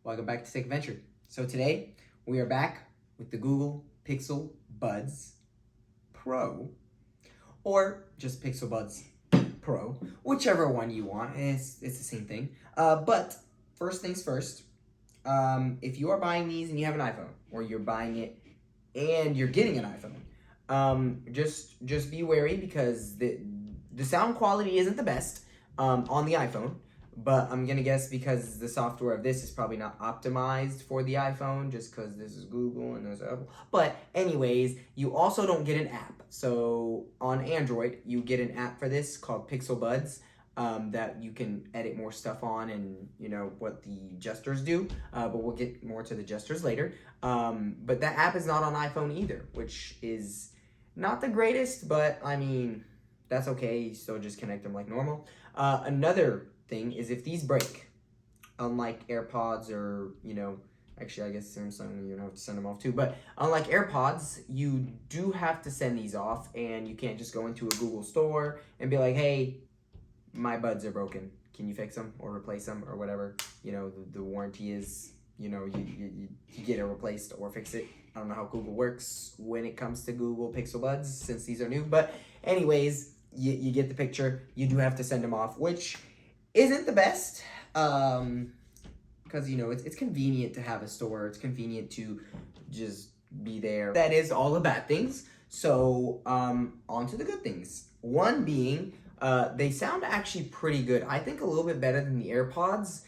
Welcome back to Tech Adventure. So today we are back with the Google Pixel Buds Pro, or just Pixel Buds Pro, whichever one you want. It's the same thing. But first things first, if you are buying these and you have an iPhone, or you're buying it and you're getting an iPhone, just be wary because the sound quality isn't the best on the iPhone. But I'm gonna guess because the software of this is probably not optimized for the iPhone, just because this is Google and there's Apple. But anyways, you also don't get an app. So on Android, you get an app for this called Pixel Buds that you can edit more stuff on, and you know what the gestures do. But we'll get more to the gestures later. But that app is not on iPhone either, which is not the greatest. But I mean, that's okay. You still just connect them like normal. Another thing is if these break, unlike AirPods or, actually I guess Samsung, you have to send them off too, but unlike AirPods, you do have to send these off, and you can't just go into a Google store and be like, hey, my buds are broken. Can you fix them or replace them or whatever? The warranty is, you get it replaced or fix it. I don't know how Google works when it comes to Google Pixel Buds since these are new, but anyways, you get the picture. You do have to send them off, which isn't the best, because it's convenient to have a store. It's convenient to just be there. That is all the bad things. So on to the good things. One being, they sound actually pretty good. I think a little bit better than the AirPods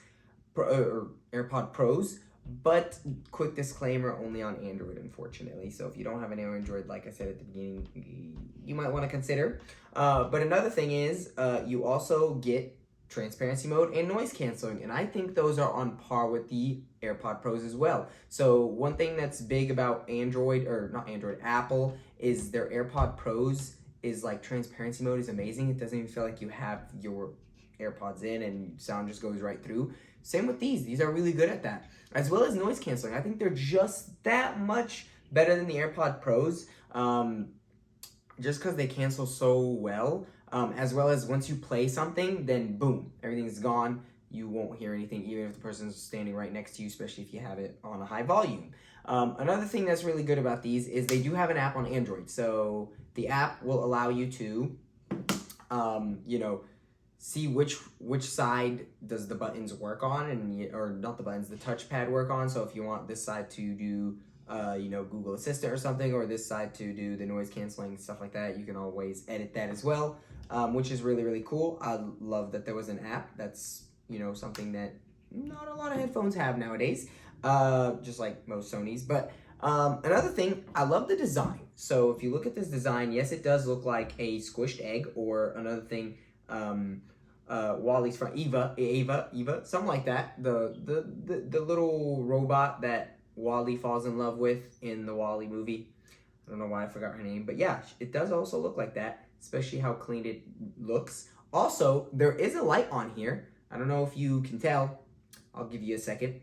or AirPod Pros. But quick disclaimer, only on Android, unfortunately. So if you don't have an Android, like I said at the beginning, you might want to consider. But another thing is, you also get transparency mode and noise canceling, and I think those are on par with the AirPod Pros as well. So one thing that's big about Apple, is their AirPod Pros is like transparency mode is amazing. It doesn't even feel like you have your AirPods in and sound just goes right through. Same with these are really good at that, as well as noise canceling. I think they're just that much better than the AirPod Pros, just because they cancel so well. As well as once you play something, then boom, everything's gone. You won't hear anything, even if the person's standing right next to you, especially if you have it on a high volume. Another thing that's really good about these is they do have an app on Android. So the app will allow you to, see which side does the buttons work on, or not the buttons, the touchpad work on. So if you want this side to do Google Assistant or something, or this side to do the noise canceling, stuff like that, you can always edit that as well, which is really, really cool. I love that there was an app. That's, something that not a lot of headphones have nowadays, just like most Sonys. But another thing, I love the design. So if you look at this design, yes, it does look like a squished egg, or another thing, WALL-E's from Eva, something like that. The little robot that WALL-E falls in love with in the WALL-E movie. I don't know why I forgot her name, but yeah, it does also look like that, especially how clean it looks. Also, there is a light on here. I don't know if you can tell. I'll give you a second.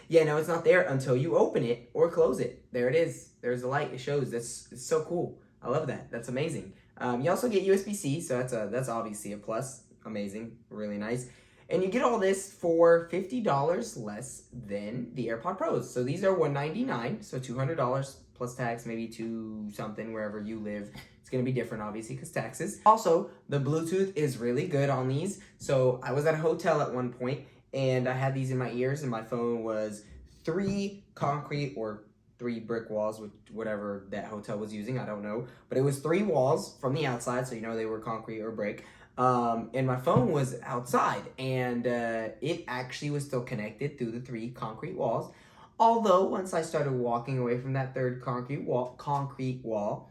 Yeah, no, it's not there until you open it or close it. There it is. There's the light. It shows. It's so cool. I love that. That's amazing. You also get USB-C, so that's obviously a plus. Amazing. Really nice. And you get all this for $50 less than the AirPod Pros. So these are $199, so $200 plus tax, maybe $2 something wherever you live. It's going to be different, obviously, because taxes. Also, the Bluetooth is really good on these. So I was at a hotel at one point, and I had these in my ears, and my phone was 3 concrete or 3 brick walls, with whatever that hotel was using, I don't know. But it was 3 walls from the outside, so they were concrete or brick. And my phone was outside, and it actually was still connected through the 3 concrete walls. Although once I started walking away from that 3rd concrete wall,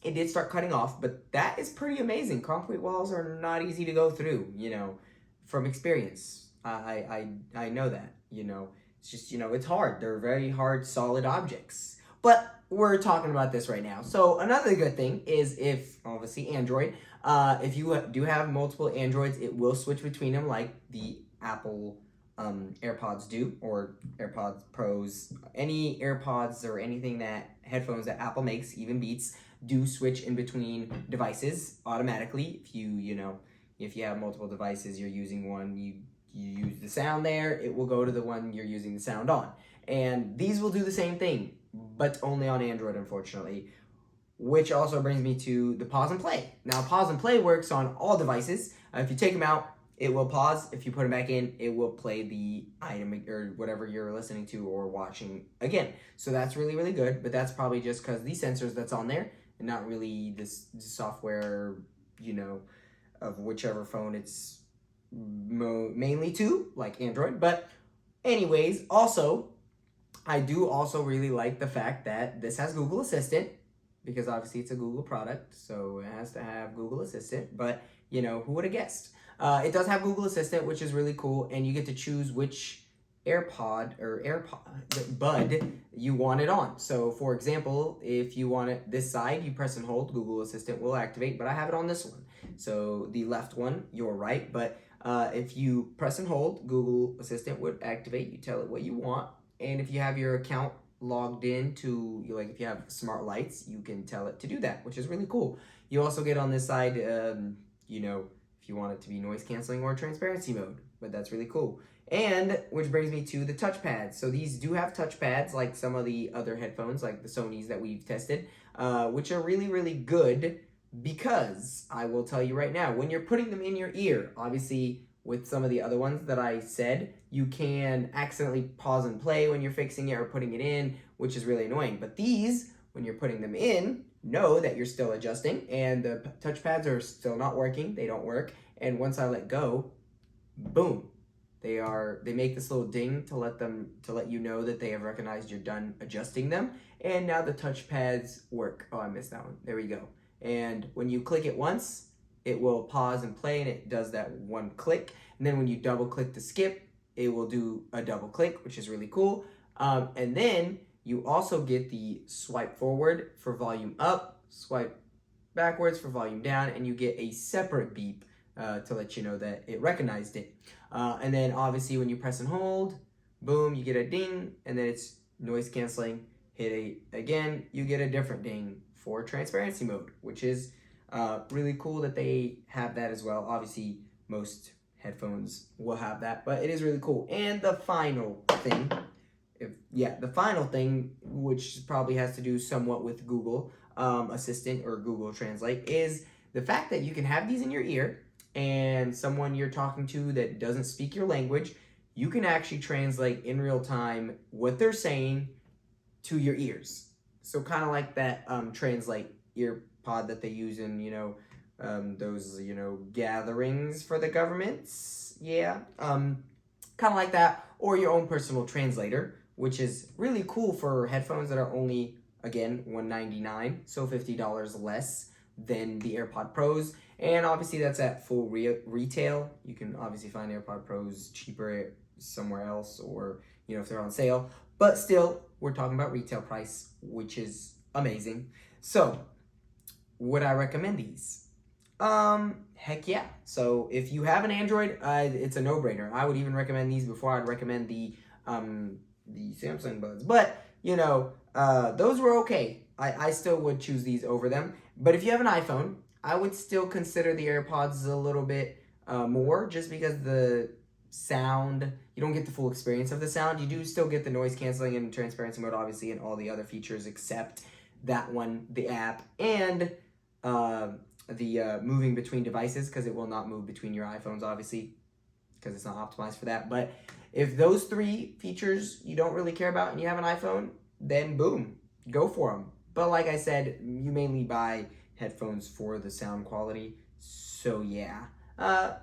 it did start cutting off. But that is pretty amazing. Concrete walls are not easy to go through, from experience. I know that, It's just, it's hard. They're very hard, solid objects. But we're talking about this right now. So another good thing is, if, obviously, Android, if you do have multiple Androids, it will switch between them like the Apple AirPods do, or AirPods Pros. Any AirPods or anything headphones that Apple makes, even Beats, do switch in between devices automatically. If you have multiple devices, you're using one, you you use the sound there, it will go to the one you're using the sound on. And these will do the same thing, but only on Android, unfortunately. Which also brings me to the pause and play. Now, pause and play works on all devices. If you take them out, it will pause. If you put them back in, it will play the item or whatever you're listening to or watching again. So that's really, really good, but that's probably just because these sensors that's on there and not really this software, you know, of whichever phone it's mainly to, like Android. But anyways, also, I do also really like the fact that this has Google Assistant, because obviously it's a Google product, so it has to have Google Assistant, but you know, who would have guessed? It does have Google Assistant, which is really cool, and you get to choose which bud you want it on. So for example, if you want it this side, you press and hold, Google Assistant will activate, but I have it on this one. So the left one, your right, but if you press and hold, Google Assistant would activate, you tell it what you want, and if you have your account logged in to, like if you have smart lights, you can tell it to do that, which is really cool. You also get on this side, you know, if you want it to be noise canceling or transparency mode, but that's really cool. And which brings me to the touchpads. So these do have touchpads like some of the other headphones, like the Sonys that we've tested, which are really, really good, because I will tell you right now, when you're putting them in your ear, obviously with some of the other ones that I said, you can accidentally pause and play when you're fixing it or putting it in, which is really annoying. But these, when you're putting them in, know that you're still adjusting, and the touchpads are still not working. They don't work. And once I let go, boom, they make this little ding to let you know that they have recognized you're done adjusting them. And now the touchpads work. Oh, I missed that one. There we go. And when you click it once, it will pause and play, and it does that one click. And then when you double click to skip, it will do a double click, which is really cool. And then you also get the swipe forward for volume up, swipe backwards for volume down, and you get a separate beep to let you know that it recognized it. And then obviously when you press and hold, boom, you get a ding, and then it's noise canceling. Hit it again, you get a different ding for transparency mode, which is really cool that they have that as well. Obviously, most headphones will have that, but it is really cool. And the final thing, which probably has to do somewhat with Google Assistant or Google Translate, is the fact that you can have these in your ear, and someone you're talking to that doesn't speak your language, you can actually translate in real time what they're saying to your ears. So kind of like that Translate ear pod that they use in, you know, those, you know, gatherings for the governments. Yeah, kind of like that, or your own personal translator, which is really cool for headphones that are only, again, $199, so $50 less than the AirPod Pros. And obviously that's at full retail. You can obviously find AirPod Pros cheaper somewhere else, or, you know, if they're on sale. But still, we're talking about retail price, which is amazing. So, would I recommend these? Heck yeah. So if you have an Android, it's a no-brainer. I would even recommend these before I'd recommend the Samsung Buds. But, you know, those were okay. I still would choose these over them. But if you have an iPhone, I would still consider the AirPods a little bit more, just because the sound, you don't get the full experience of the sound. You do still get the noise canceling and transparency mode, obviously, and all the other features except that one, the app, and the moving between devices, because it will not move between your iPhones, obviously, because it's not optimized for that. But if those three features you don't really care about and you have an iPhone, then boom, go for them. But like I said, you mainly buy headphones for the sound quality, so yeah.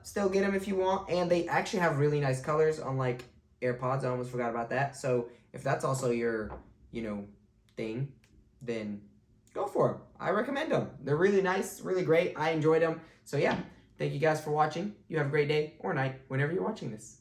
Still get them if you want, and they actually have really nice colors, unlike AirPods. I almost forgot about that. So if that's also your, you know, thing, then go for them. I recommend them. They're really nice, really great. I enjoyed them. So yeah, thank you guys for watching. You have a great day or night whenever you're watching this.